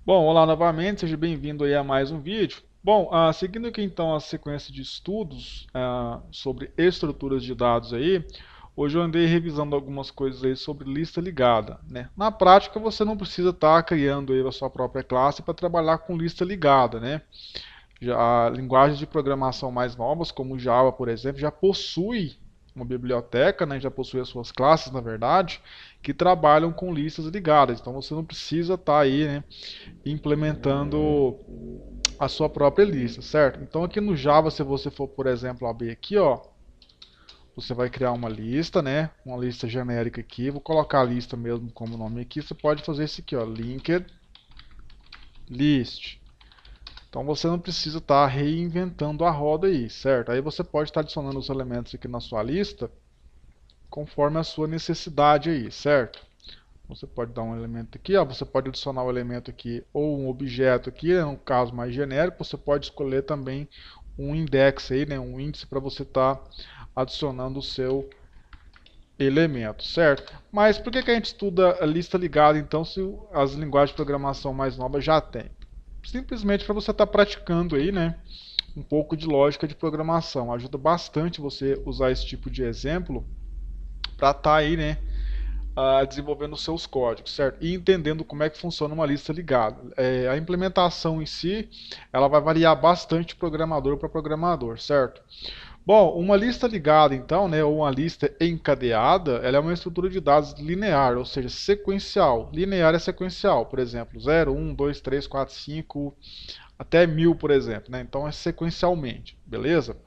Bom, olá novamente, seja bem-vindo aí a mais um vídeo. Bom, seguindo aqui então a sequência de estudos sobre estruturas de dados aí, hoje eu andei revisando algumas coisas aí sobre lista ligada, né? Na prática, você não precisa estar criando aí a sua própria classe para trabalhar com lista ligada, né? Já linguagens de programação mais novas, como Java, por exemplo, já possui uma biblioteca, né, já possui as suas classes, na verdade, que trabalham com listas ligadas. Então você não precisa estar aí, né, implementando a sua própria lista, certo? Então aqui no Java, se você for, por exemplo, abrir aqui, ó, você vai criar uma lista, né? Uma lista genérica aqui. Vou colocar a lista mesmo como nome aqui. Você pode fazer isso aqui, ó, linked list. Então você não precisa estar reinventando a roda aí, certo? Aí você pode estar adicionando os elementos aqui na sua lista conforme a sua necessidade aí, certo? Você pode dar um elemento aqui, ó, você pode adicionar um elemento aqui ou um objeto aqui, no caso mais genérico, você pode escolher também um index aí, né, um índice para você estar adicionando o seu elemento, certo? Mas por que a gente estuda a lista ligada então se as linguagens de programação mais novas já têm? Simplesmente para você estar praticando aí, né, um pouco de lógica de programação. Ajuda bastante você usar esse tipo de exemplo para estar aí, né, desenvolvendo os seus códigos, certo? E entendendo como é que funciona uma lista ligada. A implementação em si, ela vai variar bastante de programador para programador, certo? Bom, uma lista ligada, então, né, ou uma lista encadeada, ela é uma estrutura de dados linear, ou seja, sequencial. Linear é sequencial, por exemplo, 0, 1, 2, 3, 4, 5, até 1000, por exemplo, né? Então é sequencialmente, beleza?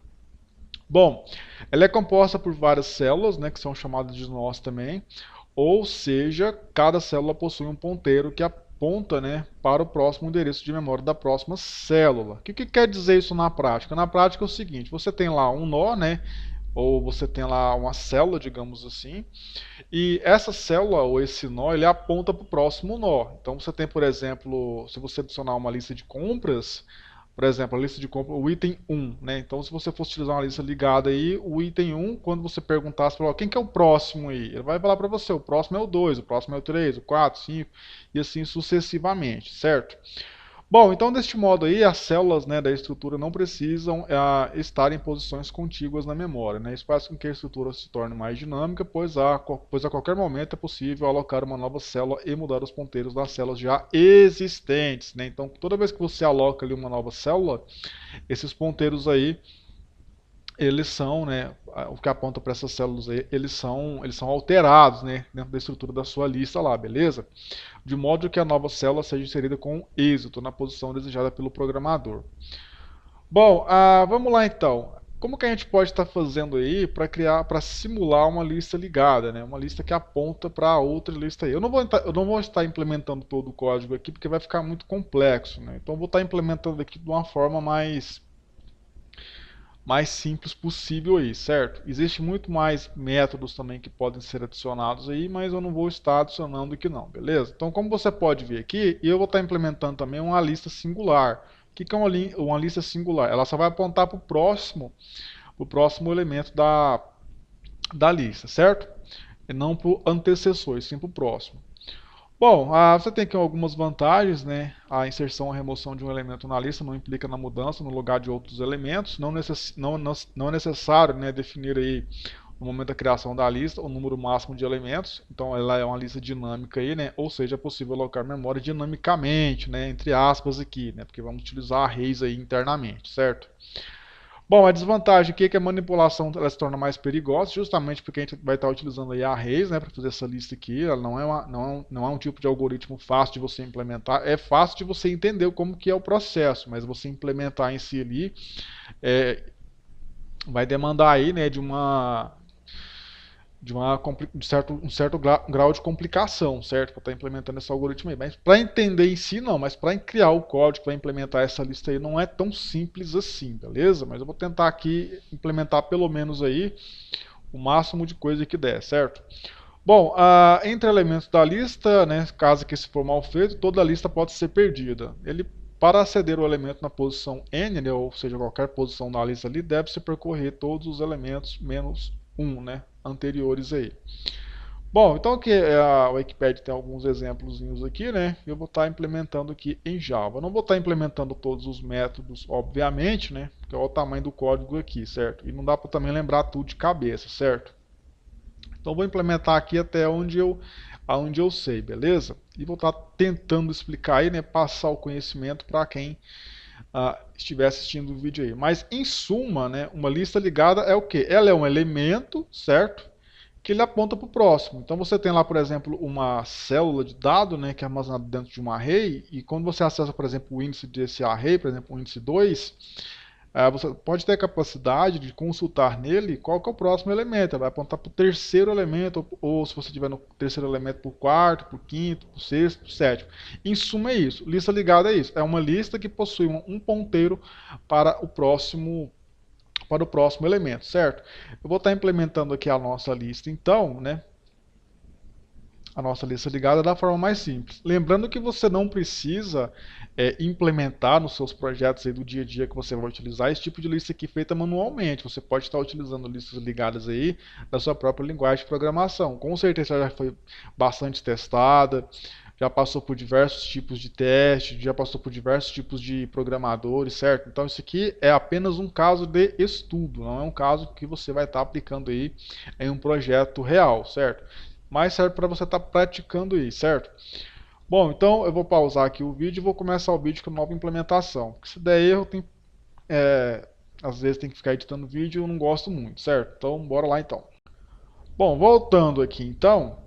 Bom, ela é composta por várias células, né, que são chamadas de nós também, ou seja, cada célula possui um ponteiro que aponta, né, para o próximo endereço de memória da próxima célula. O que quer dizer isso na prática? Na prática é o seguinte, você tem lá um nó, né, ou você tem lá uma célula, digamos assim, e essa célula ou esse nó, ele aponta para o próximo nó. Então você tem, por exemplo, se você adicionar uma lista de compras, por exemplo, a lista de compra, o item 1, né? Então, se você fosse utilizar uma lista ligada aí, o item 1, quando você perguntasse para quem que é o próximo aí, ele vai falar para você, o próximo é o 2, o próximo é o 3, o 4, 5 e assim sucessivamente, certo? Bom, então deste modo aí, as células, né, da estrutura não precisam estar em posições contíguas na memória, né? Isso faz com que a estrutura se torne mais dinâmica, pois a qualquer momento é possível alocar uma nova célula e mudar os ponteiros das células já existentes, né? Então, toda vez que você aloca ali uma nova célula, esses ponteiros aí, eles são, né, o que aponta para essas células aí, eles são alterados, né, dentro da estrutura da sua lista lá, beleza? De modo que a nova célula seja inserida com êxito na posição desejada pelo programador. Bom, vamos lá então. Como que a gente pode estar fazendo aí para simular uma lista ligada, né? Uma lista que aponta para outra lista aí. Eu não vou estar implementando todo o código aqui porque vai ficar muito complexo, né? Então eu vou estar implementando aqui de uma forma mais simples possível aí, certo? Existe muito mais métodos também que podem ser adicionados aí, mas eu não vou estar adicionando aqui não, beleza? Então, como você pode ver aqui, eu vou estar implementando também uma lista singular. O que é uma lista singular? Ela só vai apontar para o próximo elemento da lista, certo? E não para o antecessor, e sim para o próximo. Bom, você tem aqui algumas vantagens, né? A inserção ou remoção de um elemento na lista não implica na mudança no lugar de outros elementos. Não é necessário, né, definir aí, no momento da criação da lista, o número máximo de elementos. Então, ela é uma lista dinâmica aí, né? Ou seja, é possível alocar memória dinamicamente, né? Entre aspas aqui, né? Porque vamos utilizar arrays aí internamente, certo? Bom, a desvantagem aqui é que a manipulação ela se torna mais perigosa, justamente porque a gente vai estar utilizando aí arrays, né, para fazer essa lista aqui. Ela não é um tipo de algoritmo fácil de você implementar. É fácil de você entender como que é o processo, mas você implementar em si ali é, vai demandar aí, né, de um certo grau de complicação, certo? Para estar implementando esse algoritmo aí. Mas para entender em si, não. Mas para criar o código, para implementar essa lista aí, não é tão simples assim, beleza? Mas eu vou tentar aqui implementar pelo menos aí o máximo de coisa que der, certo? Bom, entre elementos da lista, né, caso que se for mal feito, toda a lista pode ser perdida. Para aceder ao elemento na posição n, né, ou seja, qualquer posição da lista ali, deve-se percorrer todos os elementos menos um, né, anteriores aí. Bom, então aqui a Wikipedia tem alguns exemplos aqui, né? Eu vou estar implementando aqui em Java. Eu não vou estar implementando todos os métodos, obviamente, né? Porque é o tamanho do código aqui, certo? E não dá para também lembrar tudo de cabeça, certo? Então vou implementar aqui até aonde eu sei, beleza? E vou estar tentando explicar aí, né? Passar o conhecimento para quem estiver assistindo o vídeo aí. Mas em suma, né? Uma lista ligada é o quê? Ela é um elemento, certo? Que ele aponta para o próximo. Então você tem lá, por exemplo, uma célula de dado, né, que é armazenada dentro de um array, e quando você acessa, por exemplo, o índice desse array, por exemplo, o índice 2, você pode ter a capacidade de consultar nele qual que é o próximo elemento. Ele vai apontar para o terceiro elemento, ou se você tiver no terceiro elemento, para o quarto, para o quinto, para o sexto, para o sétimo. Em suma é isso. Lista ligada é isso. É uma lista que possui um ponteiro para o próximo elemento, certo? Eu vou estar implementando aqui a nossa lista, então, né? A nossa lista ligada da forma mais simples. Lembrando que você não precisa implementar nos seus projetos aí do dia a dia que você vai utilizar esse tipo de lista aqui feita manualmente. Você pode estar utilizando listas ligadas aí da sua própria linguagem de programação. Com certeza já foi bastante testada, já passou por diversos tipos de teste, já passou por diversos tipos de programadores, certo? Então isso aqui é apenas um caso de estudo, não é um caso que você vai estar aplicando aí em um projeto real, certo? Mas serve para você estar praticando isso, certo? Bom, então eu vou pausar aqui o vídeo e vou começar o vídeo com a nova implementação. Porque se der erro, às vezes tem que ficar editando vídeo e eu não gosto muito, certo? Então bora lá então. Bom, voltando aqui então,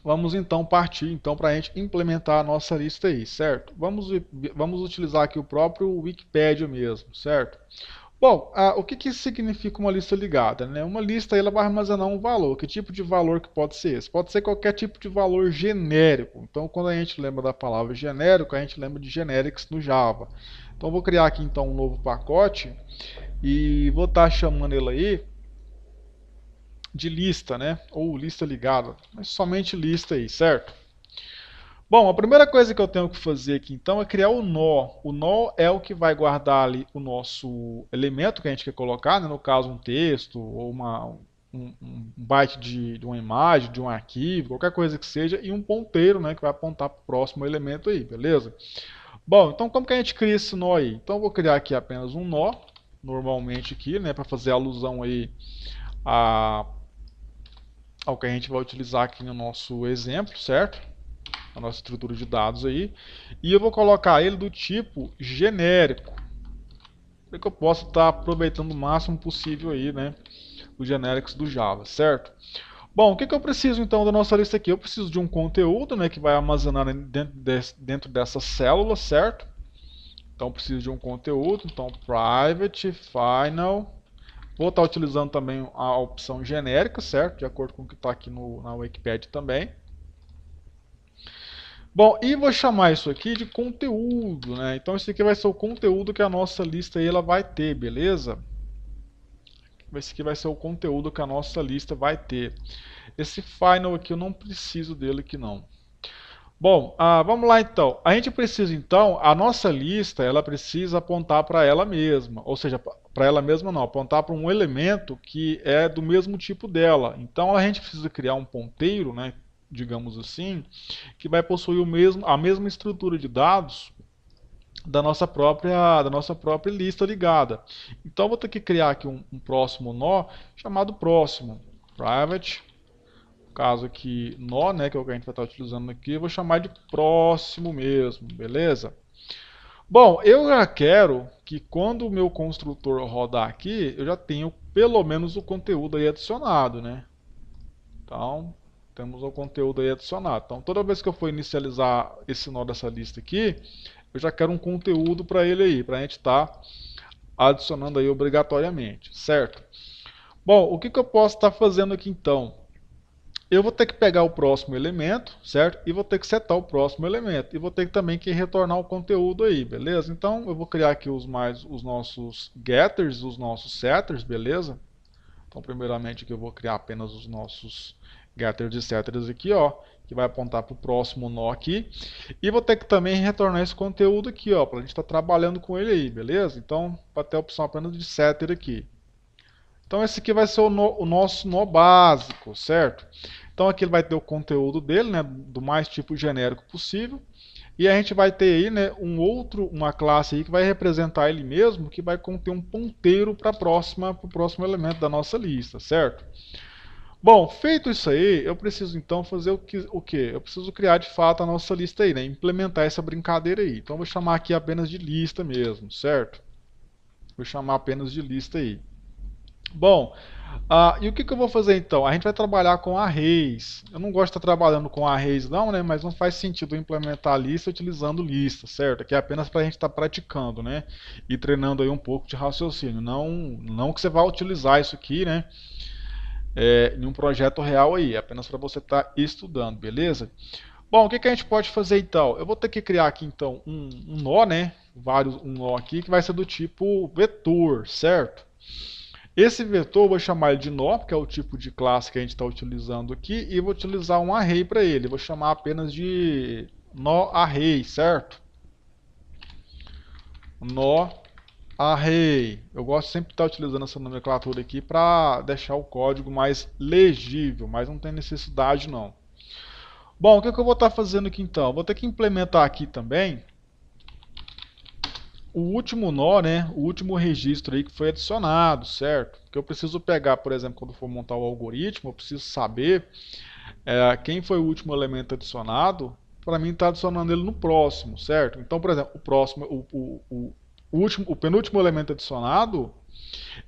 vamos então partir então para a gente implementar a nossa lista aí, certo? Vamos utilizar aqui o próprio Wikipedia mesmo, certo? Bom, o que significa uma lista ligada, né? Uma lista ela vai armazenar um valor. Que tipo de valor que pode ser esse? Pode ser qualquer tipo de valor genérico. Então, quando a gente lembra da palavra genérico, a gente lembra de generics no Java. Então, eu vou criar aqui então um novo pacote e vou estar chamando ele aí de lista, né? Ou lista ligada, mas somente lista aí, certo? Bom, a primeira coisa que eu tenho que fazer aqui então é criar o nó. O nó é o que vai guardar ali o nosso elemento que a gente quer colocar, né? No caso um texto ou um byte de uma imagem, de um arquivo, qualquer coisa que seja, e um ponteiro, né, que vai apontar para o próximo elemento aí, beleza? Bom, então como que a gente cria esse nó aí? Então eu vou criar aqui apenas um nó, normalmente aqui, né, para fazer alusão aí ao que a gente vai utilizar aqui no nosso exemplo, certo? A nossa estrutura de dados aí, e eu vou colocar ele do tipo genérico, para que eu possa estar aproveitando o máximo possível aí, né, os genéricos do Java, certo? Bom, o que eu preciso então da nossa lista aqui? Eu preciso de um conteúdo, né, que vai armazenar dentro dessa célula, certo? Então preciso de um conteúdo, então private final. Vou estar utilizando também a opção genérica, certo? De acordo com o que está aqui na Wikipedia também. Bom, e vou chamar isso aqui de conteúdo, né? Então esse aqui vai ser o conteúdo que a nossa lista aí ela vai ter, beleza? Esse aqui vai ser o conteúdo que a nossa lista vai ter. Esse final aqui eu não preciso dele aqui não. Bom, vamos lá então. A gente precisa então, a nossa lista ela precisa apontar para ela mesma, ou seja, para ela mesma não, apontar para um elemento que é do mesmo tipo dela. Então a gente precisa criar um ponteiro, né? Digamos assim, que vai possuir a mesma estrutura de dados da nossa própria lista ligada. Então vou ter que criar aqui um próximo nó chamado próximo, private, no caso aqui nó, né, que é o que a gente vai estar utilizando aqui, eu vou chamar de próximo mesmo, beleza? Bom, eu já quero que quando o meu construtor rodar aqui, eu já tenho pelo menos o conteúdo aí adicionado, né? Então, temos o conteúdo aí adicionado. Então, toda vez que eu for inicializar esse nó dessa lista aqui, eu já quero um conteúdo para ele aí, para a gente estar adicionando aí obrigatoriamente, certo? Bom, o que eu posso estar fazendo aqui então? Eu vou ter que pegar o próximo elemento, certo? E vou ter que setar o próximo elemento. E vou ter também que retornar o conteúdo aí, beleza? Então, eu vou criar aqui os nossos getters, os nossos setters, beleza? Então, primeiramente aqui eu vou criar apenas os nossos getters e setters aqui, ó, que vai apontar para o próximo nó aqui. E vou ter que também retornar esse conteúdo aqui, ó, para a gente estar trabalhando com ele aí, beleza? Então, vai ter a opção apenas de setter aqui. Então, esse aqui vai ser o nosso nó básico, certo? Então aqui ele vai ter o conteúdo dele, né, do mais tipo genérico possível. E a gente vai ter aí, né, uma classe aí que vai representar ele mesmo, que vai conter um ponteiro para o próximo elemento da nossa lista, certo? Bom, feito isso aí, eu preciso então fazer o quê? Eu preciso criar de fato a nossa lista aí, né? Implementar essa brincadeira aí. Então eu vou chamar aqui apenas de lista mesmo, certo? Vou chamar apenas de lista aí. Bom, e o que eu vou fazer então? A gente vai trabalhar com arrays. Eu não gosto de estar trabalhando com arrays não, né? Mas não faz sentido eu implementar a lista utilizando lista, certo? Aqui é apenas para a gente estar praticando, né? E treinando aí um pouco de raciocínio. Não que você vá utilizar isso aqui, né? Em um projeto real aí, apenas para você estar estudando, beleza? Bom, o que a gente pode fazer então? Eu vou ter que criar aqui então um nó, né? Um nó aqui que vai ser do tipo vetor, certo? Esse vetor eu vou chamar ele de nó, porque é o tipo de classe que a gente está utilizando aqui, e vou utilizar um array para ele. Vou chamar apenas de nó array, certo? Nó array. Eu gosto sempre de estar utilizando essa nomenclatura aqui para deixar o código mais legível, mas não tem necessidade não. Bom, o que eu vou estar fazendo aqui então? Vou ter que implementar aqui também o último nó, né? O último registro aí que foi adicionado, certo? Que eu preciso pegar, por exemplo, quando for montar o algoritmo, eu preciso saber quem foi o último elemento adicionado para mim estar adicionando ele no próximo, certo? Então, por exemplo, o próximo, o penúltimo elemento adicionado,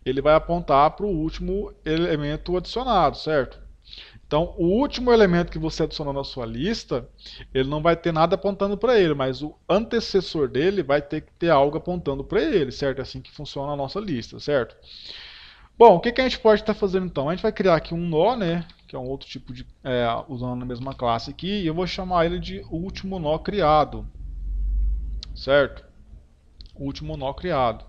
ele vai apontar para o último elemento adicionado, certo? Então, o último elemento que você adicionou na sua lista, ele não vai ter nada apontando para ele, mas o antecessor dele vai ter que ter algo apontando para ele, certo? É assim que funciona a nossa lista, certo? Bom, o que a gente pode estar fazendo então? A gente vai criar aqui um nó, né? Que é um outro tipo de... usando a mesma classe aqui, e eu vou chamar ele de último nó criado, certo? Último nó criado.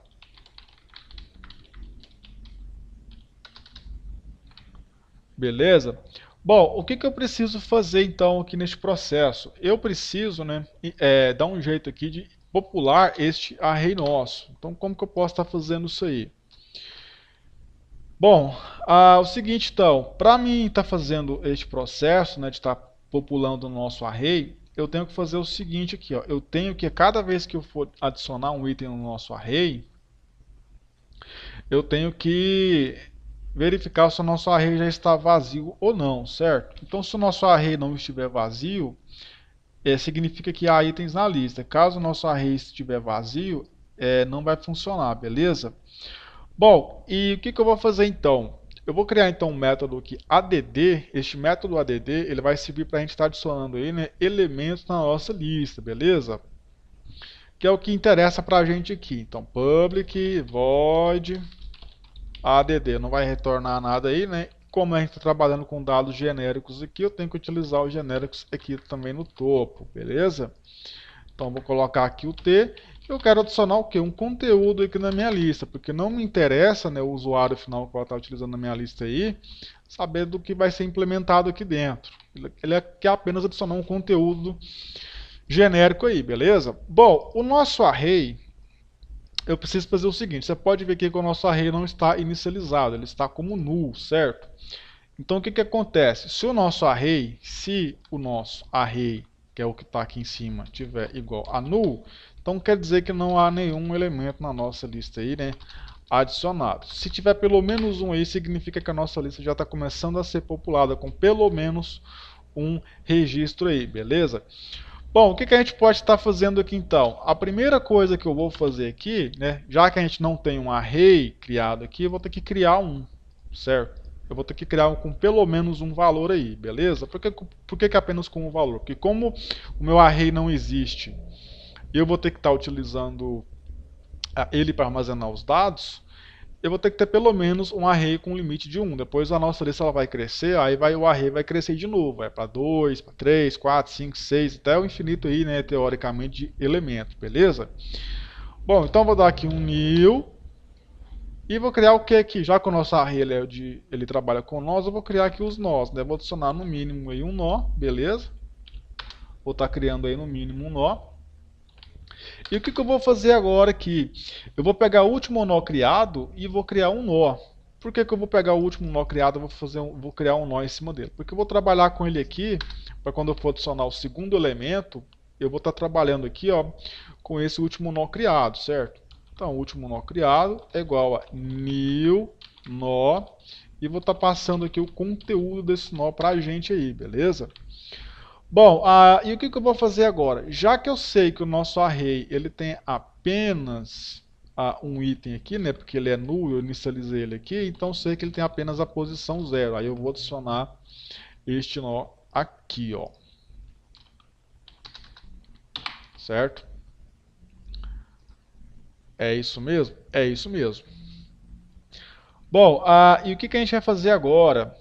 Beleza? Bom, o que eu preciso fazer então aqui neste processo? Eu preciso, né, dar um jeito aqui de popular este array nosso. Então, como que eu posso estar fazendo isso aí? Bom, o seguinte então, para mim estar fazendo este processo, né, de estar populando o nosso array, eu tenho que fazer o seguinte aqui, ó. Eu tenho que, cada vez que eu for adicionar um item no nosso array, eu tenho que verificar se o nosso array já está vazio ou não, certo? Então, se o nosso array não estiver vazio, significa que há itens na lista. Caso o nosso array estiver vazio, não vai funcionar, beleza? Bom, e o que eu vou fazer então? Eu vou criar então um método aqui add. Este método add ele vai servir para a gente estar adicionando aí, né, elementos na nossa lista, beleza? Que é o que interessa para a gente aqui. Então, public void add não vai retornar nada aí, né? Como a gente está trabalhando com dados genéricos aqui, eu tenho que utilizar os genéricos aqui também no topo, beleza? Então vou colocar aqui o T. Eu quero adicionar o quê? Um conteúdo aqui na minha lista, porque não me interessa, né, o usuário final que vai estar utilizando na minha lista aí, saber do que vai ser implementado aqui dentro. Ele quer apenas adicionar um conteúdo genérico aí, beleza? Bom, o nosso array, eu preciso fazer o seguinte, você pode ver aqui que o nosso array não está inicializado, ele está como null, certo? Então o que acontece? Se o nosso array, que é o que está aqui em cima, tiver igual a null, então quer dizer que não há nenhum elemento na nossa lista aí, né, adicionado. Se tiver pelo menos um aí, significa que a nossa lista já está começando a ser populada com pelo menos um registro aí, beleza? Bom, o que a gente pode estar fazendo aqui então? A primeira coisa que eu vou fazer aqui, né, já que a gente não tem um array criado aqui, eu vou ter que criar um, certo? Eu vou ter que criar um com pelo menos um valor aí, beleza? Por que apenas com um valor? Porque como o meu array não existe, eu vou ter que estar utilizando ele para armazenar os dados, eu vou ter que ter pelo menos um array com um limite de 1. Depois a nossa lista ela vai crescer, aí o array vai crescer de novo. Vai para 2, para 3, 4, 5, 6, até o infinito aí, né, teoricamente, de elementos, beleza? Bom, então vou dar aqui um new. E vou criar o que aqui? Já que o nosso array ele trabalha com nós, eu vou criar aqui os nós, né? Vou adicionar no mínimo aí um nó, beleza? Vou estar criando aí no mínimo um nó. E o que eu vou fazer agora aqui? Eu vou pegar o último nó criado e vou criar um nó. Por que que eu vou pegar o último nó criado e vou criar um nó em cima dele? Porque eu vou trabalhar com ele aqui, para quando eu for adicionar o segundo elemento, eu vou estar trabalhando aqui, ó, com esse último nó criado, certo? Então, o último nó criado é igual a new nó, e vou estar passando aqui o conteúdo desse nó para a gente aí, beleza? Bom, e o que eu vou fazer agora? Já que eu sei que o nosso array ele tem apenas um item aqui, né? Porque ele é null, eu inicializei ele aqui, então eu sei que ele tem apenas a posição 0. Aí eu vou adicionar este nó aqui, ó. Certo? É isso mesmo? É isso mesmo. Bom, e o que a gente vai fazer agora?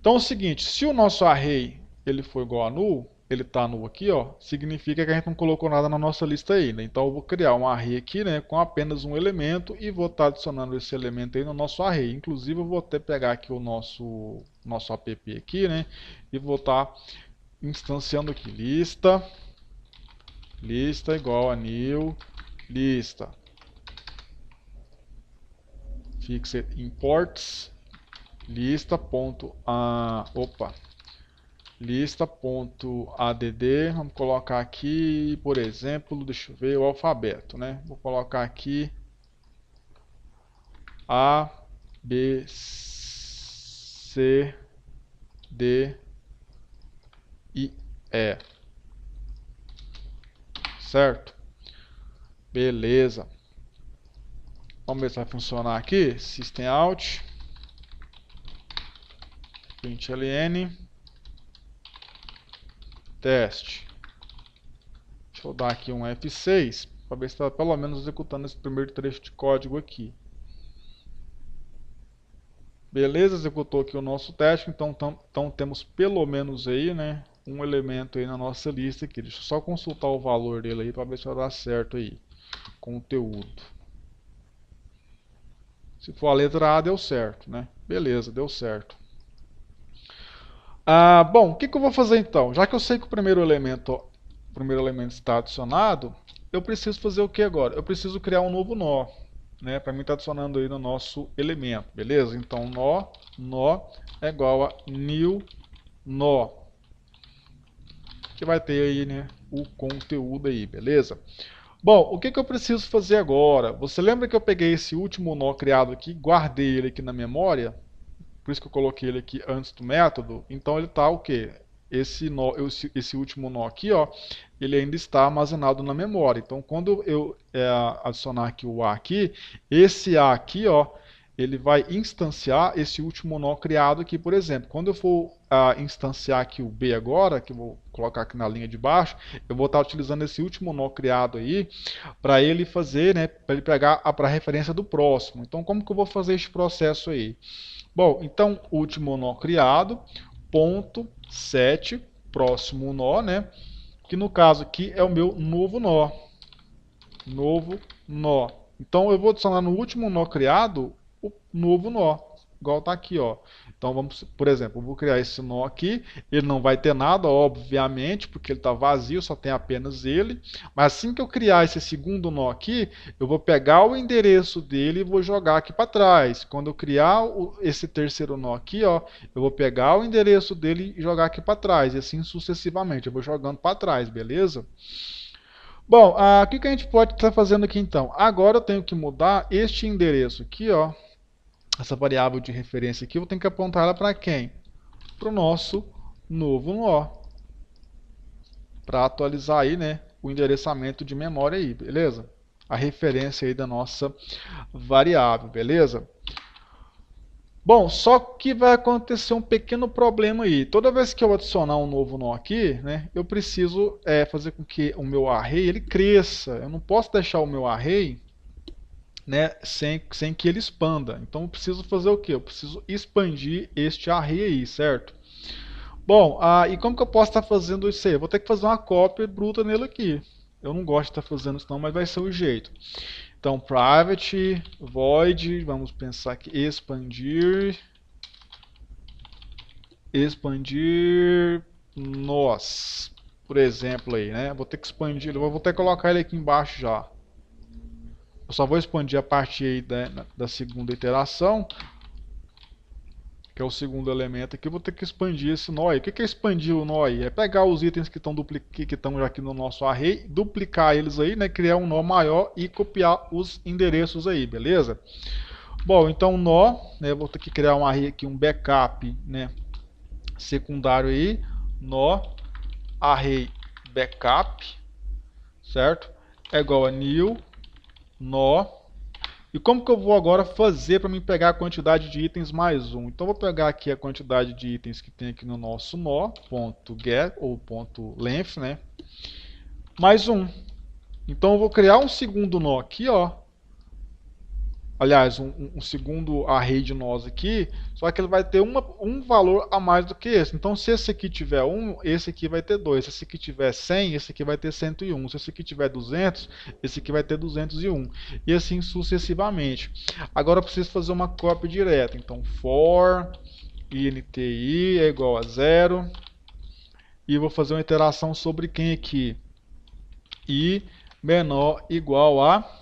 Então é o seguinte, se o nosso array ele for igual a null, ele está null aqui, ó, significa que a gente não colocou nada na nossa lista ainda. Então eu vou criar um array aqui, né, com apenas um elemento e vou estar adicionando esse elemento aí no nosso array. Inclusive eu vou até pegar aqui o nosso app aqui, né, e vou estar instanciando aqui lista igual a new lista fixed imports lista.add, vamos colocar aqui, por exemplo, deixa eu ver o alfabeto, né? Vou colocar aqui A, B, C, D, I, E. Certo? Beleza. Vamos ver se vai funcionar aqui. System out. Println. Teste. Deixa eu dar aqui um F6 para ver se está pelo menos executando esse primeiro trecho de código aqui. Beleza, executou aqui o nosso teste, então temos pelo menos aí, né, um elemento aí na nossa lista aqui. Deixa eu só consultar o valor dele aí para ver se vai dar certo aí. Conteúdo. Se for a letra A, deu certo, né? Beleza, deu certo. Bom, o que eu vou fazer então? Já que eu sei que o primeiro elemento está adicionado, eu preciso fazer o que agora? Eu preciso criar um novo nó, né? Para mim está adicionando aí no nosso elemento, beleza? Então nó é igual a new nó, que vai ter aí, né, o conteúdo aí, beleza? Bom, o que eu preciso fazer agora? Você lembra que eu peguei esse último nó criado aqui, guardei ele aqui na memória? Por isso que eu coloquei ele aqui antes do método. Então ele está o quê? Esse último nó aqui, ó, ele ainda está armazenado na memória. Então quando eu adicionar aqui o A aqui, esse A aqui, ó, ele vai instanciar esse último nó criado aqui, por exemplo. Quando eu for instanciar aqui o B agora, que eu vou colocar aqui na linha de baixo, eu vou estar utilizando esse último nó criado aí para ele fazer, né, para ele pegar a referência do próximo. Então como que eu vou fazer este processo aí? Bom, então último nó criado, ponto 7, próximo nó, né, que no caso aqui é o meu novo nó. Novo nó. Então eu vou adicionar no último nó criado o novo nó, igual está aqui, ó. Então vamos, por exemplo, eu vou criar esse nó aqui, ele não vai ter nada, obviamente, porque ele está vazio, só tem apenas ele. Mas assim que eu criar esse segundo nó aqui, eu vou pegar o endereço dele e vou jogar aqui para trás. Quando eu criar esse terceiro nó aqui, ó, eu vou pegar o endereço dele e jogar aqui para trás, e assim sucessivamente, eu vou jogando para trás, beleza? Bom, o que a gente pode estar fazendo aqui então? Agora eu tenho que mudar este endereço aqui, ó, essa variável de referência aqui, eu tenho que apontar ela para quem? Para o nosso novo nó. Para atualizar aí, né, o endereçamento de memória aí, beleza? A referência aí da nossa variável, beleza? Bom, só que vai acontecer um pequeno problema aí. Toda vez que eu adicionar um novo nó aqui, né, eu preciso fazer com que o meu array ele cresça. Eu não posso deixar o meu array, né, sem que ele expanda. Então eu preciso fazer o quê? Eu preciso expandir este array aí, certo? Bom, e como que eu posso estar fazendo isso aí? Eu vou ter que fazer uma cópia bruta nele aqui. Eu não gosto de estar fazendo isso não, mas vai ser o jeito. Então, private void, vamos pensar aqui, expandir nós, por exemplo aí, né? Vou ter que expandir, vou ter que colocar ele aqui embaixo já. Eu só vou expandir a partir aí da segunda iteração, que é o segundo elemento aqui, eu vou ter que expandir esse nó aí. O que é expandir o nó aí? É pegar os itens que estão já aqui no nosso array, duplicar eles aí, né, criar um nó maior e copiar os endereços aí, beleza? Bom, então nó, né, eu vou ter que criar um array aqui, um backup, né, secundário aí, nó array backup, certo? É igual a new nó. E como que eu vou agora fazer para me pegar a quantidade de itens mais um? Então eu vou pegar aqui a quantidade de itens que tem aqui no nosso nó, ponto get ou ponto length, né? Mais um. Então eu vou criar um segundo nó aqui, ó. Aliás, um segundo array de nós aqui, só que ele vai ter um valor a mais do que esse. Então, se esse aqui tiver 1, esse aqui vai ter 2. Se esse aqui tiver 100, esse aqui vai ter 101. Se esse aqui tiver 200, esse aqui vai ter 201. E assim sucessivamente. Agora eu preciso fazer uma cópia direta. Então, for inti é igual a 0. E vou fazer uma iteração sobre quem aqui? I menor igual a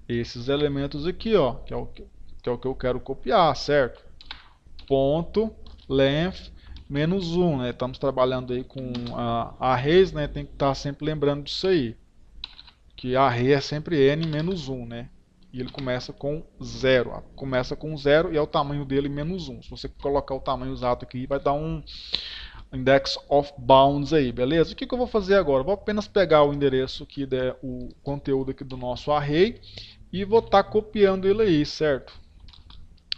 esses elementos aqui, ó, que é o que eu quero copiar, certo? Ponto length menos 1, né? Estamos trabalhando aí com arrays, né? Tem que estar sempre lembrando disso aí. Que array é sempre n menos 1, né? E ele começa com 0. Começa com 0 e é o tamanho dele menos 1. Se você colocar o tamanho exato aqui, vai dar um index of bounds aí, beleza? O que eu vou fazer agora? Eu vou apenas pegar o endereço aqui, o conteúdo aqui do nosso array e vou estar copiando ele aí, certo?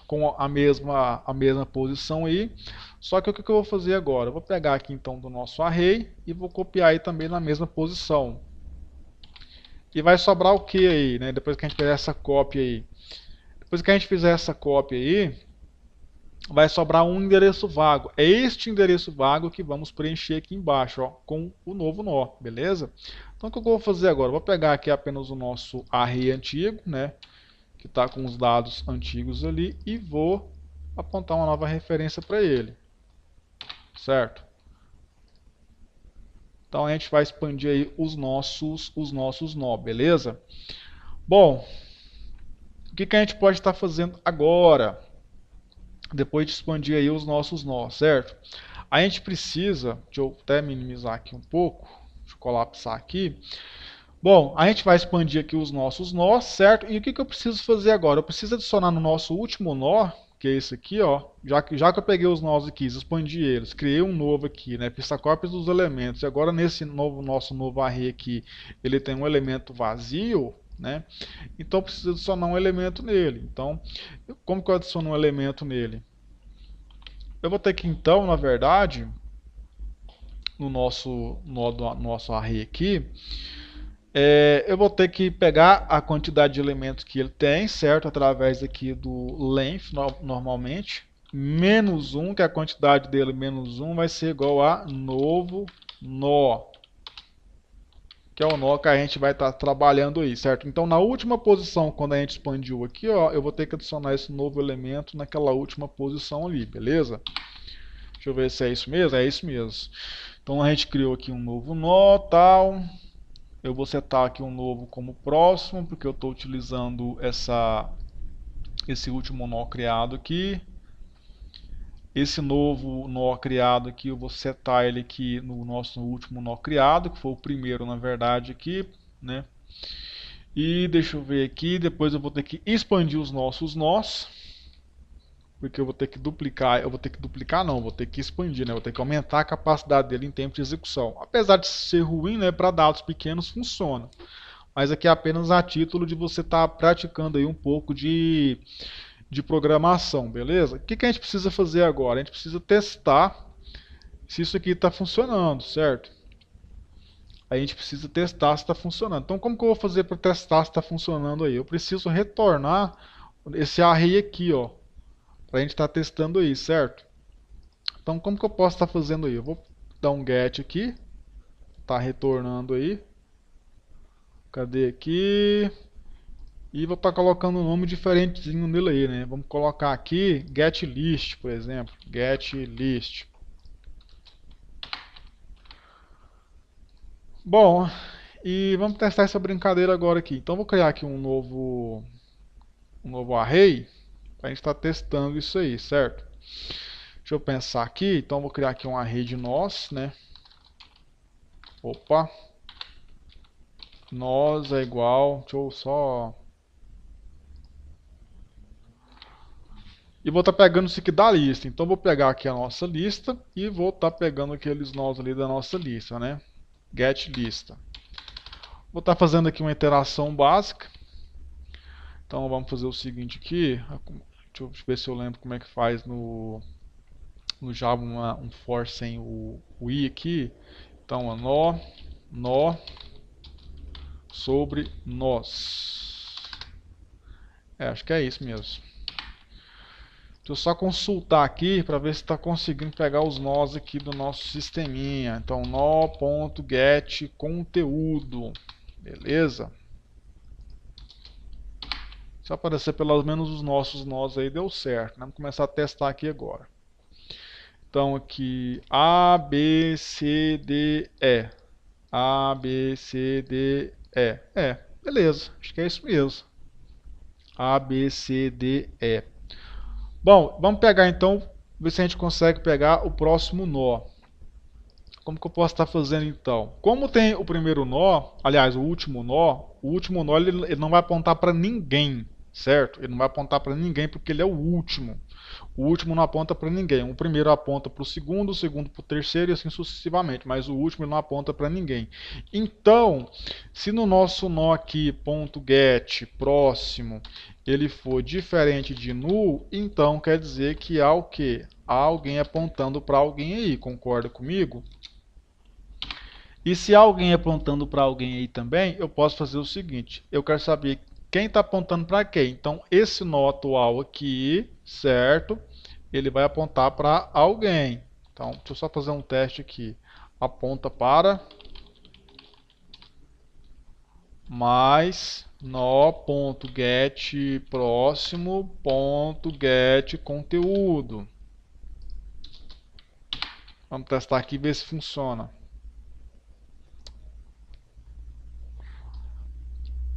Com a mesma posição aí. Só que o que eu vou fazer agora? Eu vou pegar aqui então do nosso array e vou copiar aí também na mesma posição. E vai sobrar o que aí, né? Depois que a gente fizer essa cópia aí. Depois que a gente fizer essa cópia aí, vai sobrar um endereço vago. É este endereço vago que vamos preencher aqui embaixo, ó, com o novo nó, beleza? Então o que eu vou fazer agora? Eu vou pegar aqui apenas o nosso array antigo, né, que está com os dados antigos ali, e vou apontar uma nova referência para ele, certo? Então a gente vai expandir aí os nossos nó, beleza? Bom, o que a gente pode estar fazendo agora? Depois de expandir aí os nossos nós, certo? A gente precisa, deixa eu até minimizar aqui um pouco, deixa eu colapsar aqui. Bom, a gente vai expandir aqui os nossos nós, certo? E o que eu preciso fazer agora? Eu preciso adicionar no nosso último nó, que é esse aqui, ó. Já que eu peguei os nós aqui, expandi eles, criei um novo aqui, né? Fiz a cópia dos elementos. E agora nesse nosso novo array aqui, ele tem um elemento vazio, né? Então eu preciso adicionar um elemento nele. Então, como que eu adiciono um elemento nele? Eu vou ter que então, na verdade, no nosso array aqui, eu vou ter que pegar a quantidade de elementos que ele tem, certo? Através aqui do length, normalmente, menos 1, que a quantidade dele menos 1 vai ser igual a novo nó, que é o nó que a gente vai estar trabalhando aí, certo? Então, na última posição, quando a gente expandiu aqui, ó, eu vou ter que adicionar esse novo elemento naquela última posição ali, beleza? Deixa eu ver se é isso mesmo. É isso mesmo. Então, a gente criou aqui um novo nó, tal. Eu vou setar aqui um novo como próximo, porque eu estou utilizando esse último nó criado aqui. Esse novo nó criado aqui, eu vou setar ele aqui no nosso último nó criado, que foi o primeiro, na verdade, aqui, né? E deixa eu ver aqui, depois eu vou ter que expandir os nossos nós, porque eu vou ter que duplicar, vou ter que expandir, né? Vou ter que aumentar a capacidade dele em tempo de execução. Apesar de ser ruim, né, para dados pequenos funciona. Mas aqui é apenas a título de você estar praticando aí um pouco de programação, beleza? O que a gente precisa fazer agora? A gente precisa testar se isso aqui está funcionando, certo? A gente precisa testar se está funcionando. Então, como que eu vou fazer para testar se está funcionando aí? Eu preciso retornar esse array aqui, ó, para a gente estar testando aí, certo? Então, como que eu posso estar fazendo aí? Eu vou dar um get aqui, tá retornando aí. Cadê aqui? E vou estar colocando um nome diferentezinho nele aí, né? Vamos colocar aqui getList, por exemplo. GetList. Bom, e vamos testar essa brincadeira agora aqui. Então vou criar aqui um novo array para a gente estar testando isso aí, certo? Deixa eu pensar aqui, então eu vou criar aqui um array de nós, né? Opa, nós é igual, deixa eu só... E vou estar pegando isso aqui da lista, então eu vou pegar aqui a nossa lista e vou estar pegando aqueles nós ali da nossa lista, né? Get lista. Vou estar fazendo aqui uma iteração básica. Então vamos fazer o seguinte aqui, deixa eu ver se eu lembro como é que faz no Java um for sem o i aqui. Então nó sobre nós. Acho que é isso mesmo. Deixa eu só consultar aqui para ver se está conseguindo pegar os nós aqui do nosso sisteminha. Então nó.get conteúdo. Beleza? Se aparecer pelo menos os nossos nós aí, deu certo, né? Vamos começar a testar aqui agora. Então aqui A, B, C, D, E. A, B, C, D, E. Beleza, acho que é isso mesmo. A, B, C, D, E. Bom, vamos pegar então, ver se a gente consegue pegar o próximo nó. Como que eu posso estar fazendo então? Como tem o primeiro nó, aliás, o último nó ele não vai apontar para ninguém, certo? Ele não vai apontar para ninguém porque ele é o último. O último não aponta para ninguém. O primeiro aponta para o segundo para o terceiro e assim sucessivamente. Mas o último ele não aponta para ninguém. Então, se no nosso nó aqui, .get, próximo, ele for diferente de null, então quer dizer que há o quê? Há alguém apontando para alguém aí. Concorda comigo? E se há alguém apontando para alguém aí também, eu posso fazer o seguinte. Eu quero saber quem está apontando para quem. Então, esse nó atual aqui, certo? Ele vai apontar para alguém. Então, deixa eu só fazer um teste aqui. Aponta para mais nó.get próximo.get conteúdo. Vamos testar aqui e ver se funciona.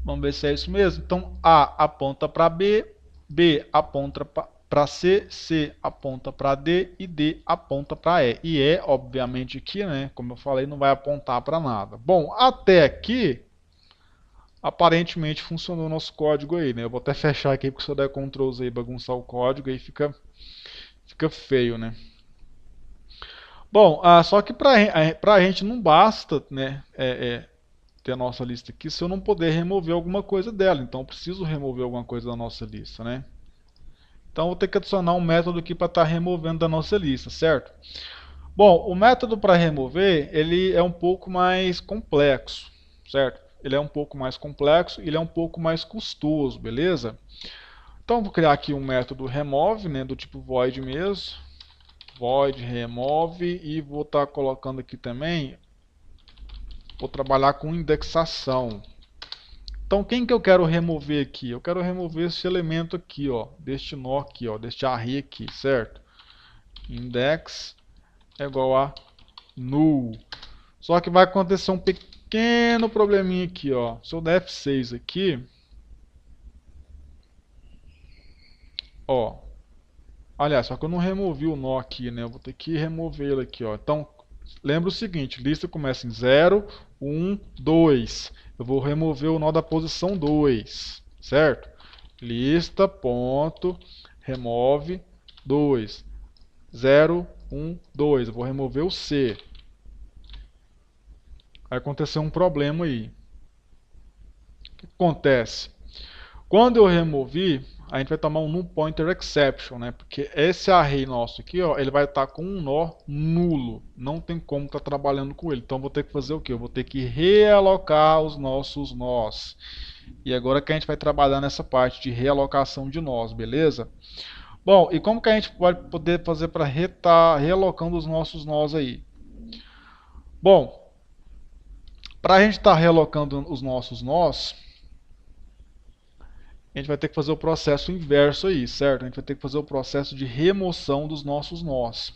Vamos ver se é isso mesmo. Então, A aponta para B, B aponta para C, C aponta para D e D aponta para E. E E, obviamente, aqui, né, como eu falei, não vai apontar para nada. Bom, até aqui, aparentemente funcionou o nosso código aí, né? Eu vou até fechar aqui, porque se eu der Ctrl Z e bagunçar o código, aí fica feio, né? Bom, só que para a gente não basta, né, ter a nossa lista aqui se eu não puder remover alguma coisa dela. Então eu preciso remover alguma coisa da nossa lista, né? Então eu vou ter que adicionar um método aqui para estar removendo da nossa lista, certo? Bom, o método para remover, ele é um pouco mais complexo, certo? Ele é um pouco mais complexo, ele é um pouco mais custoso, beleza? Então eu vou criar aqui um método remove, né, do tipo void mesmo. Void remove e vou estar colocando aqui também, vou trabalhar com indexação. Então quem que eu quero remover aqui? Eu quero remover esse elemento aqui, ó, deste nó aqui, ó, deste array aqui, certo? Index é igual a null. Só que vai acontecer um pequeno probleminha aqui, ó. Se eu der F6 aqui, ó. Aliás, só que eu não removi o nó aqui, né? Eu vou ter que remover ele aqui, ó. Então, lembra o seguinte, lista começa em 0, 1, 2. Eu vou remover o nó da posição 2, certo? Lista, ponto, remove 2. 0, 1, 2. Eu vou remover o C. Vai acontecer um problema aí. O que acontece? Quando eu removi, a gente vai tomar um null pointer exception, né? Porque esse array nosso aqui, ó, ele vai estar com um nó nulo. Não tem como estar trabalhando com ele. Então eu vou ter que fazer o quê? Eu vou ter que realocar os nossos nós. E agora que a gente vai trabalhar nessa parte de realocação de nós, beleza? Bom, e como que a gente pode poder fazer para estar realocando os nossos nós aí? Bom, para a gente estar realocando os nossos nós, a gente vai ter que fazer o processo inverso aí, certo? A gente vai ter que fazer o processo de remoção dos nossos nós.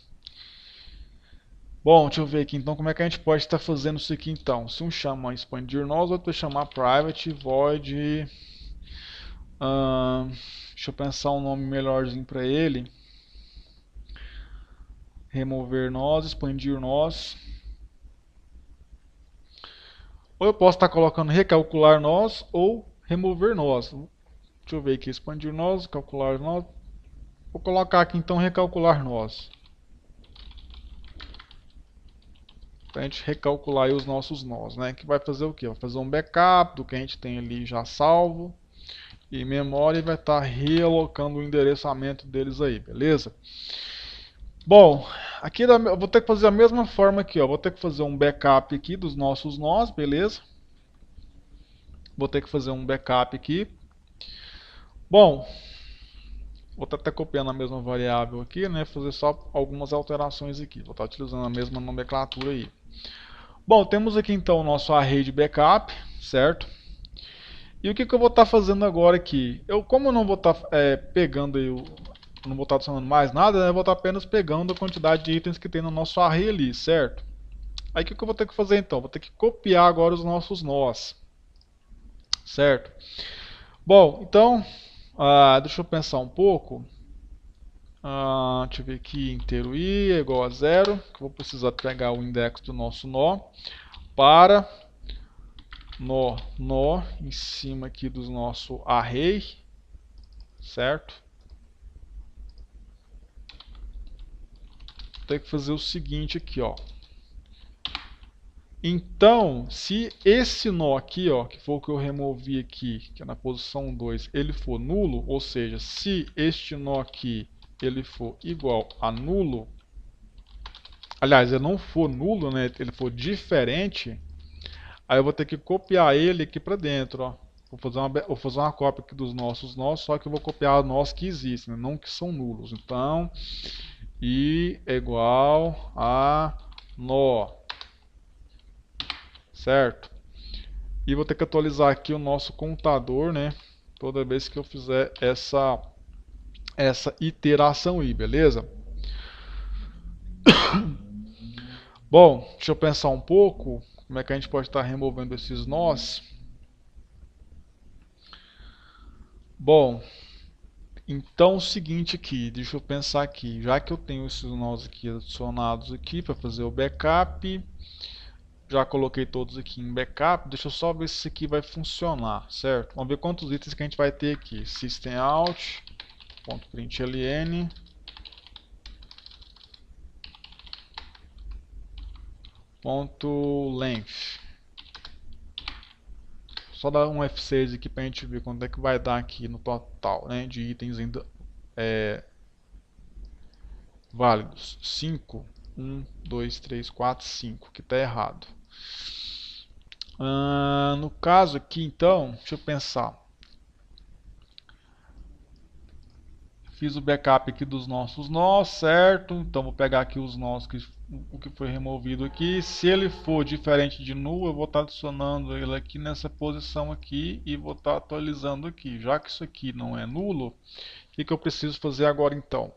Bom, deixa eu ver aqui então como é que a gente pode estar fazendo isso aqui então. Se um chama expandir nós, outro vai chamar private void. Deixa eu pensar um nome melhorzinho para ele. remover nós, expandir nós. Ou eu posso estar colocando recalcular nós ou remover nós. Deixa eu ver aqui, expandir nós, calcular nós. Vou colocar aqui então recalcular nós. Para a gente recalcular aí os nossos nós, né? Que vai fazer o quê? Vai fazer um backup do que a gente tem ali já salvo. E memória vai estar realocando o endereçamento deles aí, beleza? Bom, aqui eu vou ter que fazer a mesma forma aqui, ó. Vou ter que fazer um backup aqui dos nossos nós, beleza? Vou ter que fazer um backup aqui. Bom, vou estar até copiando a mesma variável aqui, né? Fazer só algumas alterações aqui. Vou estar utilizando a mesma nomenclatura aí. Bom, temos aqui então o nosso array de backup, certo? E o que eu vou estar fazendo agora aqui? Como eu não vou estar pegando aí não vou estar adicionando mais nada, né? Eu vou estar apenas pegando a quantidade de itens que tem no nosso array ali, certo? Aí o que eu vou ter que fazer então? Vou ter que copiar agora os nossos nós, certo? Bom, então, deixa eu pensar um pouco. Deixa eu ver aqui, inteiro i é igual a 0, que eu vou precisar pegar o index do nosso nó, para nó em cima aqui do nosso array, certo? Vou ter que fazer o seguinte aqui, ó. Então, se esse nó aqui, ó, que foi o que eu removi aqui, que é na posição 2, ele for nulo, ou seja, se este nó aqui ele for igual a nulo, aliás, ele não for nulo, né, ele for diferente, aí eu vou ter que copiar ele aqui para dentro, ó. Vou fazer uma cópia aqui dos nossos nós, só que eu vou copiar nós que existem, né, não que são nulos. Então, i é igual a nó, certo? E vou ter que atualizar aqui o nosso contador, né? Toda vez que eu fizer essa iteração aí, beleza? Bom, deixa eu pensar um pouco como é que a gente pode estar removendo esses nós. Bom, então o seguinte aqui, deixa eu pensar aqui, já que eu tenho esses nós aqui adicionados aqui para fazer o backup, já coloquei todos aqui em backup, deixa eu só ver se isso aqui vai funcionar, certo? Vamos ver quantos itens que a gente vai ter aqui. Systemout.println .length. Só dar um F6 aqui para a gente ver quanto é que vai dar aqui no total, né, de itens ainda válidos. 5, 1, 2, 3, 4, 5, que está errado. No caso aqui, então, deixa eu pensar. Fiz o backup aqui dos nossos nós, certo? Então vou pegar aqui os nós, o que foi removido aqui. Se ele for diferente de null, eu vou estar adicionando ele aqui nessa posição aqui e vou estar atualizando aqui. Já que isso aqui não é nulo, o que eu preciso fazer agora então?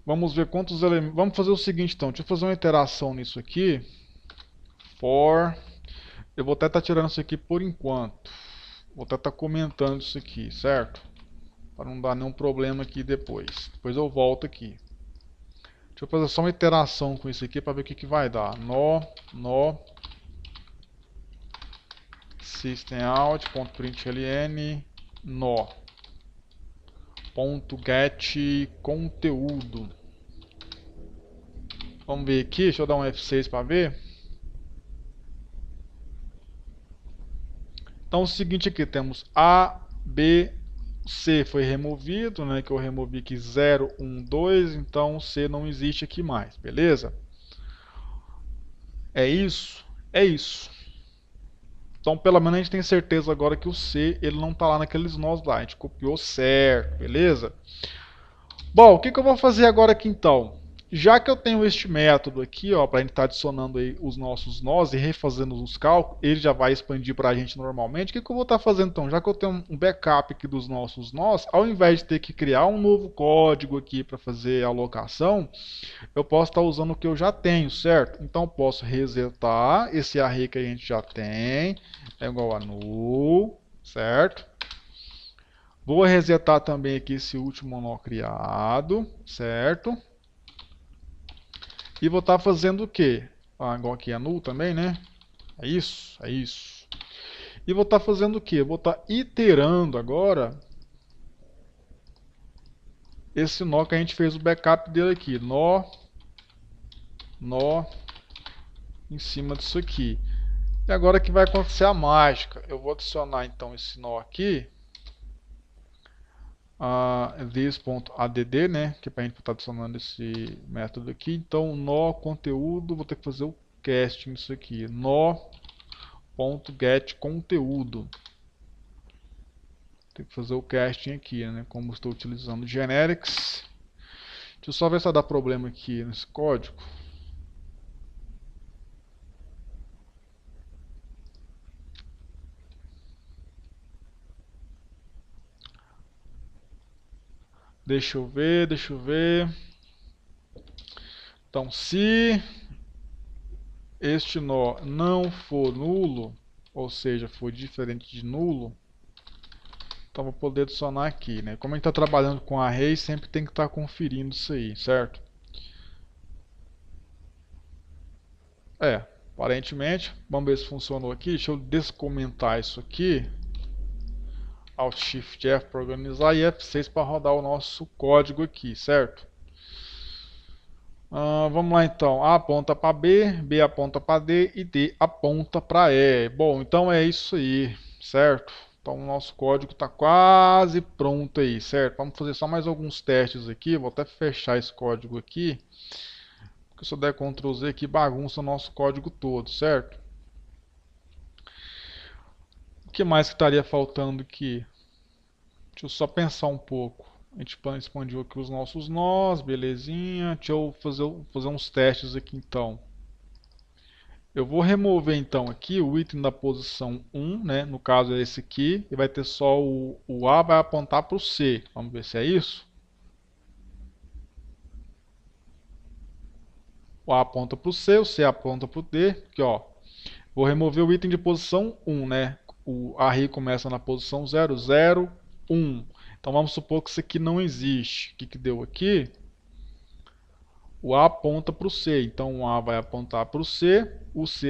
Vamos ver quantos elementos. Vamos fazer o seguinte então, deixa eu fazer uma iteração nisso aqui. For. Eu vou até estar tirando isso aqui por enquanto. Vou até estar comentando isso aqui, certo? Para não dar nenhum problema aqui depois. Depois eu volto aqui. Deixa eu fazer só uma iteração com isso aqui para ver o que vai dar. Nó systemout.println nó .get conteúdo. Vamos ver aqui, deixa eu dar um F6 para ver. Então o seguinte aqui, temos A, B, C foi removido, né, que eu removi aqui 0, 1, 2, então C não existe aqui mais, beleza? É isso? É isso. Então pelo menos a gente tem certeza agora que o C ele não está lá naqueles nós lá, a gente copiou certo, beleza? Bom, o que eu vou fazer agora aqui então? Já que eu tenho este método aqui, ó, para a gente estar adicionando aí os nossos nós e refazendo os cálculos, ele já vai expandir para a gente normalmente. O que eu vou estar fazendo então? Já que eu tenho um backup aqui dos nossos nós, ao invés de ter que criar um novo código aqui para fazer a alocação, eu posso estar usando o que eu já tenho, certo? Então eu posso resetar esse array que a gente já tem, é igual a null, certo? Vou resetar também aqui esse último nó criado, certo? E vou estar fazendo o quê? Ah, igual aqui é null também, né? É isso, é isso. E vou estar fazendo o quê? Vou estar iterando agora esse nó que a gente fez o backup dele aqui. Nó em cima disso aqui. E agora que vai acontecer a mágica. Eu vou adicionar então esse nó aqui. This.add, né? Que é para a gente estar adicionando esse método aqui. Então, nó conteúdo, vou ter que fazer o casting disso aqui. Nó.getConteúdo. Tem que fazer o casting aqui, né? Como estou utilizando generics. Deixa eu só ver se vai dar problema aqui nesse código. Deixa eu ver, deixa eu ver. Então, se este nó não for nulo, ou seja, for diferente de nulo, então vou poder adicionar aqui, né? Como a gente está trabalhando com array, sempre tem que estar conferindo isso aí, certo? Aparentemente, vamos ver se funcionou aqui. Deixa eu descomentar isso aqui. Alt Shift F para organizar e F6 para rodar o nosso código aqui, certo? Vamos lá então. A aponta para B, B aponta para D e D aponta para E. Bom, então é isso aí, certo? Então o nosso código está quase pronto aí, certo? Vamos fazer só mais alguns testes aqui. Vou até fechar esse código aqui. Porque se eu der Ctrl Z aqui, bagunça o nosso código todo, certo? O que mais que estaria faltando aqui? Deixa eu só pensar um pouco. A gente expandiu aqui os nossos nós, belezinha. Deixa eu fazer uns testes aqui então. Eu vou remover então aqui o item da posição 1, né? No caso é esse aqui. E vai ter só o A vai apontar para o C. Vamos ver se é isso. O A aponta para o C aponta para o D. Aqui, ó. Vou remover o item de posição 1, né? O array começa na posição 0, 0, 1. Então vamos supor que isso aqui não existe. O que, que deu aqui? O A aponta para o C. Então o A vai apontar para o C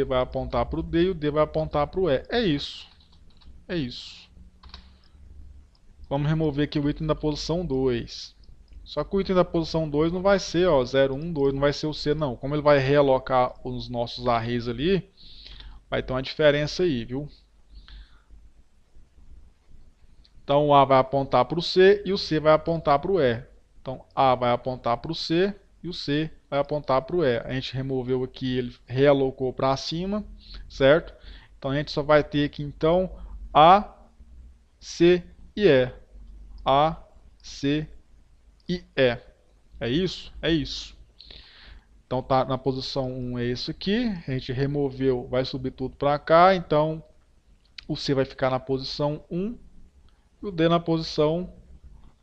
vai apontar para o D e o D vai apontar para o E. É isso. É isso. Vamos remover aqui o item da posição 2. Só que o item da posição 2 não vai ser 0, 1, 2, não vai ser o C não. Como ele vai realocar os nossos arrays ali, vai ter uma diferença aí, viu? Então o A vai apontar para o C e o C vai apontar para o E. Então A vai apontar para o C e o C vai apontar para o E. A gente removeu aqui, ele realocou para cima, certo? Então a gente só vai ter aqui então A, C e E. A, C e E. É isso? É isso. Então tá na posição 1 é isso aqui. A gente removeu, vai subir tudo para cá. Então o C vai ficar na posição 1 e o D na posição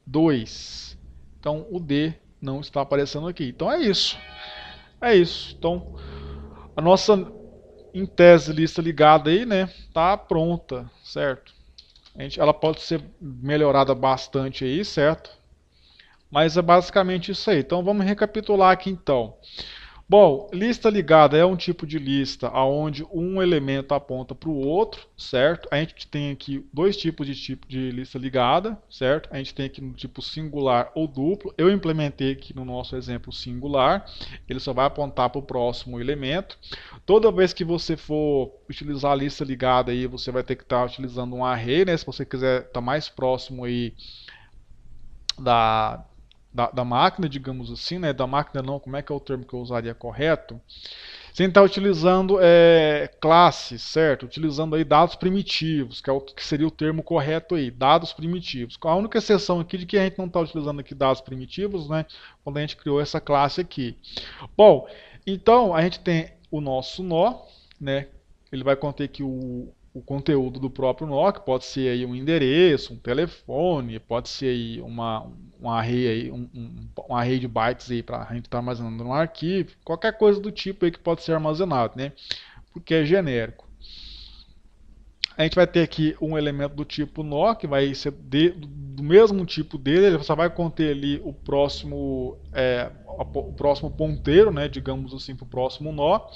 2. Então o D não está aparecendo aqui. Então é isso. É isso. Então a nossa em tese lista ligada aí, né, tá pronta, certo? Ela pode ser melhorada bastante aí, certo? Mas é basicamente isso aí. Então vamos recapitular aqui então. Bom, lista ligada é um tipo de lista onde um elemento aponta para o outro, certo? A gente tem aqui dois tipos de lista ligada, certo? A gente tem aqui no tipo singular ou duplo. Eu implementei aqui no nosso exemplo singular. Ele só vai apontar para o próximo elemento. Toda vez que você for utilizar a lista ligada aí, você vai ter que estar utilizando um array, né? Se você quiser estar mais próximo aí da máquina, digamos assim, né? Da máquina não, como é que é o termo que eu usaria correto? Sem estar utilizando classes, certo? Utilizando aí dados primitivos, que é o que seria o termo correto aí, dados primitivos. A única exceção aqui de que a gente não está utilizando aqui dados primitivos, né? Quando a gente criou essa classe aqui. Bom, então a gente tem o nosso nó, né? Ele vai conter aqui o conteúdo do próprio nó, que pode ser aí um endereço, um telefone, pode ser aí um array, aí, um array de bytes aí para a gente estar armazenando no arquivo, qualquer coisa do tipo aí que pode ser armazenado, né? Porque é genérico. A gente vai ter aqui um elemento do tipo nó, que vai ser do mesmo tipo dele, ele só vai conter ali o próximo, o próximo ponteiro, né, digamos assim, para o próximo nó.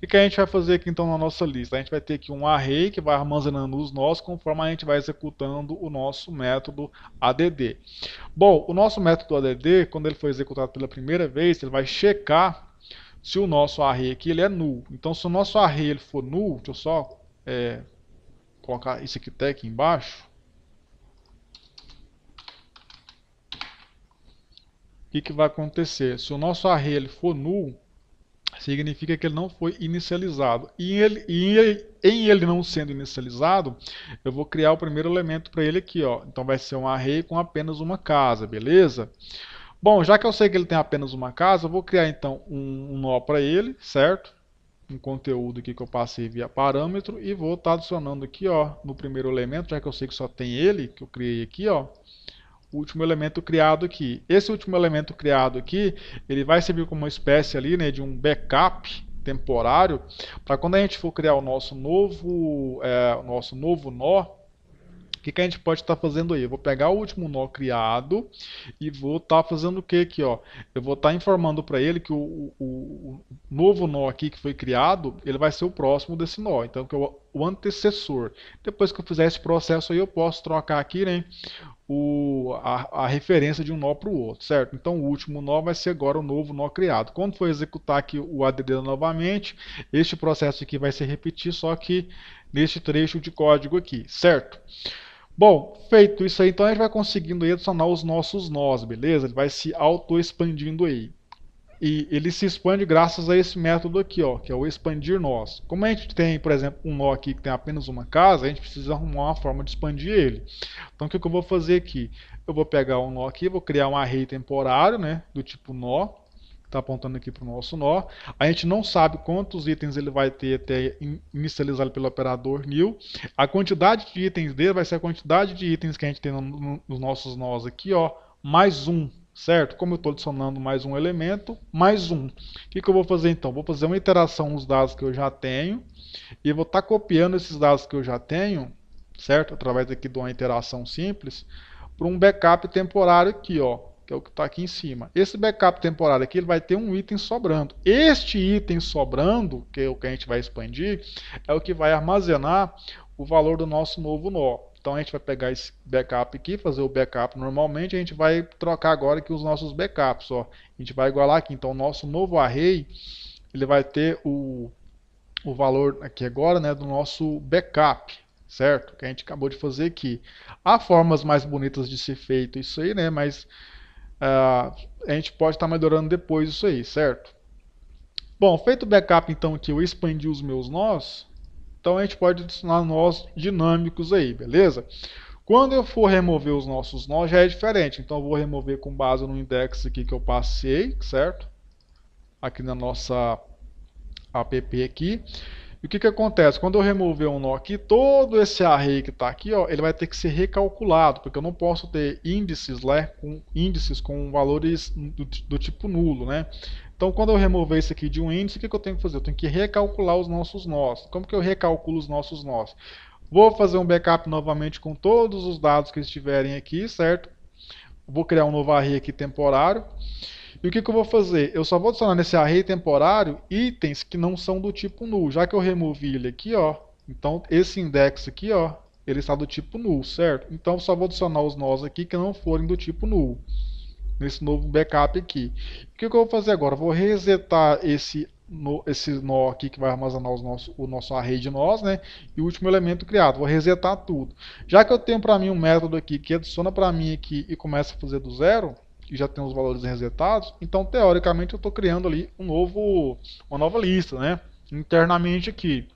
O que a gente vai fazer aqui então na nossa lista? A gente vai ter aqui um array que vai armazenando os nós conforme a gente vai executando o nosso método add. Bom, o nosso método add, quando ele for executado pela primeira vez, ele vai checar se o nosso array aqui ele é null. Então, se o nosso array ele for null, deixa eu só colocar isso aqui até aqui embaixo. O que vai acontecer? Se o nosso array ele for null, significa que ele não foi inicializado. Em ele não sendo inicializado, eu vou criar o primeiro elemento para ele aqui, ó. Então vai ser um array com apenas uma casa, beleza? Bom, já que eu sei que ele tem apenas uma casa, eu vou criar então um nó para ele, certo? Um conteúdo aqui que eu passei via parâmetro e vou estar adicionando aqui, ó, no primeiro elemento, já que eu sei que só tem ele, que eu criei aqui, ó, o último elemento criado aqui. Esse último elemento criado aqui, ele vai servir como uma espécie ali, né, de um backup temporário, para quando a gente for criar o nosso novo nó, o que a gente pode estar fazendo aí? Eu vou pegar o último nó criado e vou estar fazendo o que aqui, ó? Eu vou estar informando para ele que o novo nó aqui que foi criado, ele vai ser o próximo desse nó, então que é o antecessor. Depois que eu fizer esse processo aí, eu posso trocar aqui, né, a referência de um nó para o outro, certo? Então o último nó vai ser agora o novo nó criado. Quando for executar aqui o add novamente, este processo aqui vai se repetir, só que neste trecho de código aqui, certo? Bom, feito isso aí, então a gente vai conseguindo aí adicionar os nossos nós, beleza? Ele vai se auto-expandindo aí. E ele se expande graças a esse método aqui, ó, que é o expandir nós. Como a gente tem, por exemplo, um nó aqui que tem apenas uma casa, a gente precisa arrumar uma forma de expandir ele. Então o que eu vou fazer aqui? Eu vou pegar um nó aqui, vou criar um array temporário, né, do tipo nó, está apontando aqui para o nosso nó. A gente não sabe quantos itens ele vai ter até inicializado pelo operador new. A quantidade de itens dele vai ser a quantidade de itens que a gente tem nos nossos nós aqui, ó, mais um, certo? Como eu estou adicionando mais um elemento, mais um. O que eu vou fazer então? Vou fazer uma iteração nos dados que eu já tenho e vou estar copiando esses dados que eu já tenho, certo? Através aqui de uma iteração simples, para um backup temporário aqui, ó, que é o que está aqui em cima. Esse backup temporário aqui ele vai ter um item sobrando. Este item sobrando, que é o que a gente vai expandir, é o que vai armazenar o valor do nosso novo nó. Então a gente vai pegar esse backup aqui, fazer o backup normalmente, a gente vai trocar agora aqui os nossos backups. Ó. A gente vai igualar aqui, então o nosso novo array, ele vai ter o valor aqui agora, né, do nosso backup, certo? Que a gente acabou de fazer aqui. Há formas mais bonitas de ser feito isso aí, né, mas a gente pode estar melhorando depois isso aí, certo? Bom, feito o backup então que eu expandi os meus nós, então a gente pode adicionar nós dinâmicos aí, beleza? Quando eu for remover os nossos nós já é diferente, então eu vou remover com base no index aqui que eu passei, certo? Aqui na nossa app aqui. E o que acontece? Quando eu remover um nó aqui, todo esse array que está aqui, ó, ele vai ter que ser recalculado, porque eu não posso ter índices, com valores do tipo nulo, né? Então, quando eu remover isso aqui de um índice, o que eu tenho que fazer? Eu tenho que recalcular os nossos nós. Como que eu recalculo os nossos nós? Vou fazer um backup novamente com todos os dados que estiverem aqui, certo? Vou criar um novo array aqui temporário. E o que eu vou fazer? Eu só vou adicionar nesse array temporário itens que não são do tipo null. Já que eu removi ele aqui, ó, então esse index aqui, ó, ele está do tipo null, certo? Então eu só vou adicionar os nós aqui que não forem do tipo null, nesse novo backup aqui. O que eu vou fazer agora? Eu vou resetar esse nó aqui que vai armazenar o nosso array de nós, né? E o último elemento criado. Vou resetar tudo. Já que eu tenho para mim um método aqui que adiciona para mim aqui e começa a fazer do zero, e já tem os valores resetados, então teoricamente eu estou criando ali uma nova lista, né? Internamente aqui.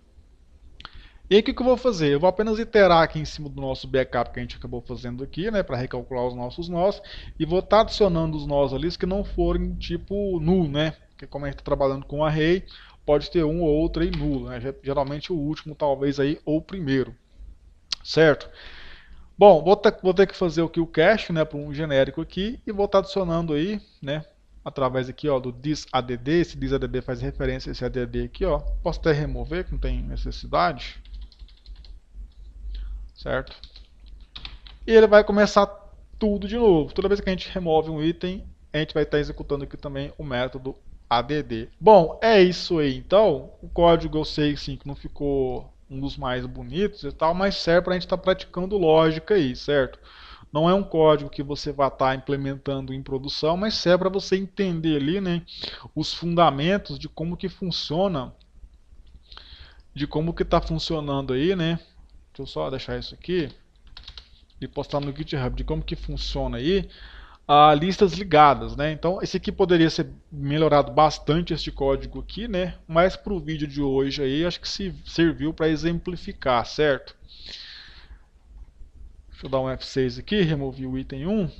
E aí o que eu vou fazer? Eu vou apenas iterar aqui em cima do nosso backup que a gente acabou fazendo aqui, né? Para recalcular os nossos nós. E vou estar adicionando os nós ali que não forem tipo null, né? Porque como a gente está trabalhando com array, pode ter um ou outro aí nulo, né? Geralmente o último talvez aí ou o primeiro. Certo? Bom, vou ter que fazer aqui o cache, né, para um genérico aqui e vou estar adicionando aí, né, através aqui, ó, do thisadd. Esse thisadd faz referência a esse add aqui, ó. Posso até remover, que não tem necessidade, certo? E ele vai começar tudo de novo. Toda vez que a gente remove um item, a gente vai estar executando aqui também o método add. Bom, é isso aí então. O código eu sei sim que não ficou um dos mais bonitos e tal, mas serve para a gente estar praticando lógica aí, certo? Não é um código que você vai estar implementando em produção, mas serve para você entender ali, né, os fundamentos de como que funciona, de como que está funcionando aí, né? Deixa eu só deixar isso aqui e postar no GitHub de como que funciona aí a listas ligadas, né? Então esse aqui poderia ser melhorado bastante este código aqui, né? Mas para o vídeo de hoje aí acho que se serviu para exemplificar, certo? Deixa eu dar um F6 aqui, removi o item 1.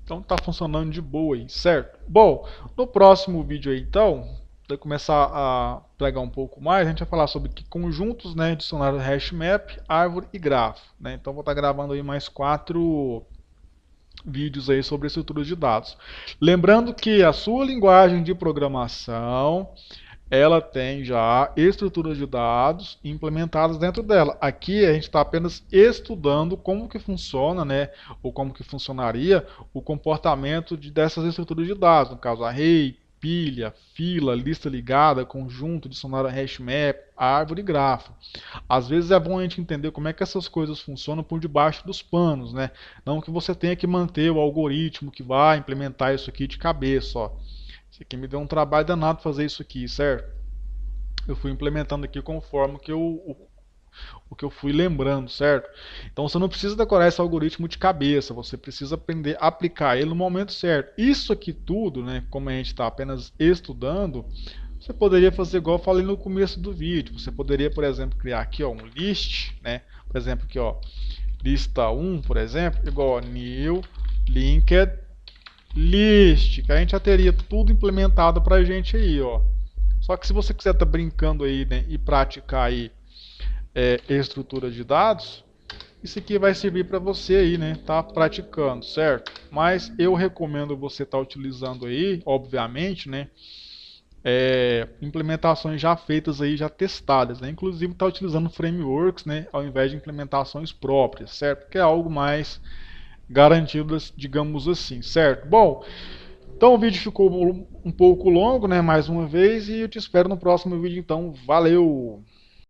Então está funcionando de boa aí, certo? Bom, no próximo vídeo aí então, vai começar a pregar um pouco mais, a gente vai falar sobre conjuntos, né, dicionário hashmap, árvore e grafo, né? Então vou estar gravando aí mais 4 vídeos aí sobre estruturas de dados. Lembrando que a sua linguagem de programação, ela tem já estruturas de dados implementadas dentro dela. Aqui a gente está apenas estudando como que funciona, né, ou como que funcionaria o comportamento dessas estruturas de dados, no caso array, pilha, fila, lista ligada, conjunto, dicionário hashmap, árvore e grafo. Às vezes é bom a gente entender como é que essas coisas funcionam por debaixo dos panos, né? Não que você tenha que manter o algoritmo que vai implementar isso aqui de cabeça, ó. Isso aqui me deu um trabalho danado fazer isso aqui, certo? Eu fui implementando aqui conforme o que eu fui lembrando, certo? Então você não precisa decorar esse algoritmo de cabeça, você precisa aprender a aplicar ele no momento certo. Isso aqui tudo, né, como a gente está apenas estudando, você poderia fazer igual eu falei no começo do vídeo. Você poderia, por exemplo, criar aqui ó, um list, né? Por exemplo, aqui ó, lista 1, por exemplo, igual a new linked list, que a gente já teria tudo implementado para a gente aí, ó. Só que se você quiser estar brincando aí, né, e praticar aí estrutura de dados, isso aqui vai servir para você aí, né, tá praticando, certo? Mas eu recomendo você estar utilizando aí, obviamente, né, implementações já feitas aí, já testadas, né? Inclusive está utilizando frameworks, né, ao invés de implementações próprias, certo? Que é algo mais garantido, digamos assim, certo? Bom, então o vídeo ficou um pouco longo, né, mais uma vez, e eu te espero no próximo vídeo, então, valeu!